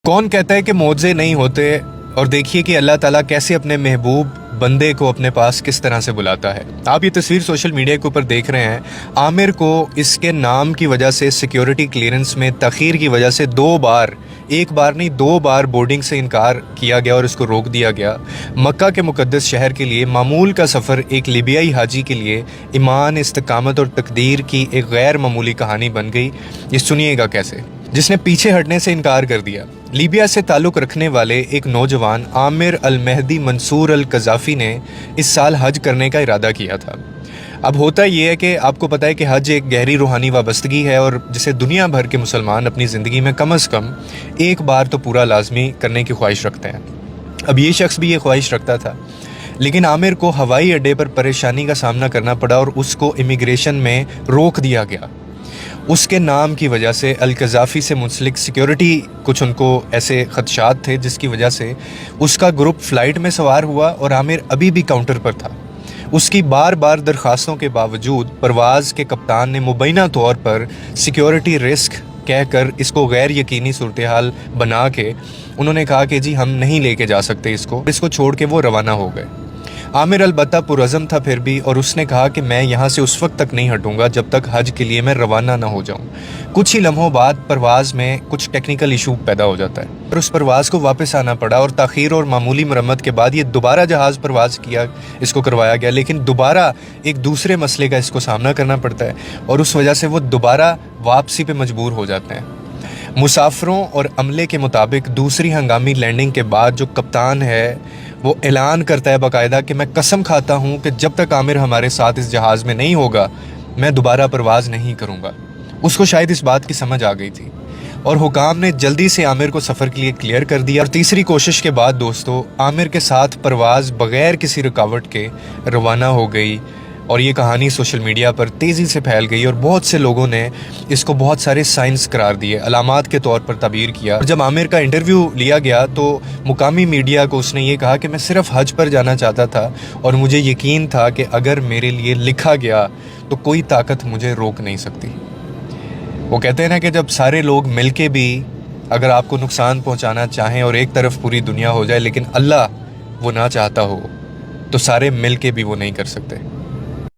کون کہتا ہے کہ معجزے نہیں ہوتے، اور دیکھیے کہ اللہ تعالیٰ کیسے اپنے محبوب بندے کو اپنے پاس کس طرح سے بلاتا ہے۔ آپ یہ تصویر سوشل میڈیا کے اوپر دیکھ رہے ہیں۔ عامر کو اس کے نام کی وجہ سے سیکیورٹی کلیئرنس میں تاخیر کی وجہ سے ایک بار نہیں دو بار بورڈنگ سے انکار کیا گیا اور اس کو روک دیا گیا۔ مکہ کے مقدس شہر کے لیے معمول کا سفر ایک لیبیائی حاجی کے لیے ایمان، استقامت اور تقدیر کی ایک غیر معمولی کہانی بن گئی۔ یہ سنیے گا کیسے، جس نے پیچھے ہٹنے سے انکار کر دیا۔ لیبیا سے تعلق رکھنے والے ایک نوجوان عامر المہدی منصور القذافی نے اس سال حج کرنے کا ارادہ کیا تھا۔ اب ہوتا یہ ہے کہ آپ کو پتہ ہے کہ حج ایک گہری روحانی وابستگی ہے، اور جسے دنیا بھر کے مسلمان اپنی زندگی میں کم از کم ایک بار تو پورا لازمی کرنے کی خواہش رکھتے ہیں۔ اب یہ شخص بھی یہ خواہش رکھتا تھا، لیکن عامر کو ہوائی اڈے پر پریشانی کا سامنا کرنا پڑا اور اس کو امیگریشن میں روک دیا گیا۔ اس کے نام کی وجہ سے القذافی سے منسلک سیکیورٹی کچھ ان کو ایسے خدشات تھے، جس کی وجہ سے اس کا گروپ فلائٹ میں سوار ہوا اور عامر ابھی بھی کاؤنٹر پر تھا۔ اس کی بار بار درخواستوں کے باوجود پرواز کے کپتان نے مبینہ طور پر سیکیورٹی رسک کہہ کر اس کو غیر یقینی صورتحال بنا کے انہوں نے کہا کہ جی ہم نہیں لے کے جا سکتے اس کو چھوڑ کے وہ روانہ ہو گئے۔ عامر البتہ پرعزم تھا پھر بھی، اور اس نے کہا کہ میں یہاں سے اس وقت تک نہیں ہٹوں گا جب تک حج کے لیے میں روانہ نہ ہو جاؤں۔ کچھ ہی لمحوں بعد پرواز میں کچھ ٹیکنیکل ایشو پیدا ہو جاتا ہے اور اس پرواز کو واپس آنا پڑا، اور تاخیر اور معمولی مرمت کے بعد یہ دوبارہ جہاز پرواز اس کو کروایا گیا، لیکن دوبارہ ایک دوسرے مسئلے کا اس کو سامنا کرنا پڑتا ہے، اور اس وجہ سے وہ دوبارہ واپسی پہ مجبور ہو جاتے ہیں۔ مسافروں اور عملے کے مطابق دوسری ہنگامی لینڈنگ کے بعد جو کپتان ہے وہ اعلان کرتا ہے باقاعدہ کہ میں قسم کھاتا ہوں کہ جب تک عامر ہمارے ساتھ اس جہاز میں نہیں ہوگا میں دوبارہ پرواز نہیں کروں گا۔ اس کو شاید اس بات کی سمجھ آ گئی تھی، اور حکام نے جلدی سے عامر کو سفر کے لیے کلیئر کر دیا، اور تیسری کوشش کے بعد دوستو عامر کے ساتھ پرواز بغیر کسی رکاوٹ کے روانہ ہو گئی، اور یہ کہانی سوشل میڈیا پر تیزی سے پھیل گئی، اور بہت سے لوگوں نے اس کو بہت سارے سائنس قرار دیے، علامات کے طور پر تعبیر کیا۔ اور جب عامر کا انٹرویو لیا گیا تو مقامی میڈیا کو اس نے یہ کہا کہ میں صرف حج پر جانا چاہتا تھا، اور مجھے یقین تھا کہ اگر میرے لیے لکھا گیا تو کوئی طاقت مجھے روک نہیں سکتی۔ وہ کہتے ہیں نا کہ جب سارے لوگ مل کے بھی اگر آپ کو نقصان پہنچانا چاہیں اور ایک طرف پوری دنیا ہو جائے لیکن اللہ وہ نہ چاہتا ہو تو سارے مل کے بھی وہ نہیں کر سکتے۔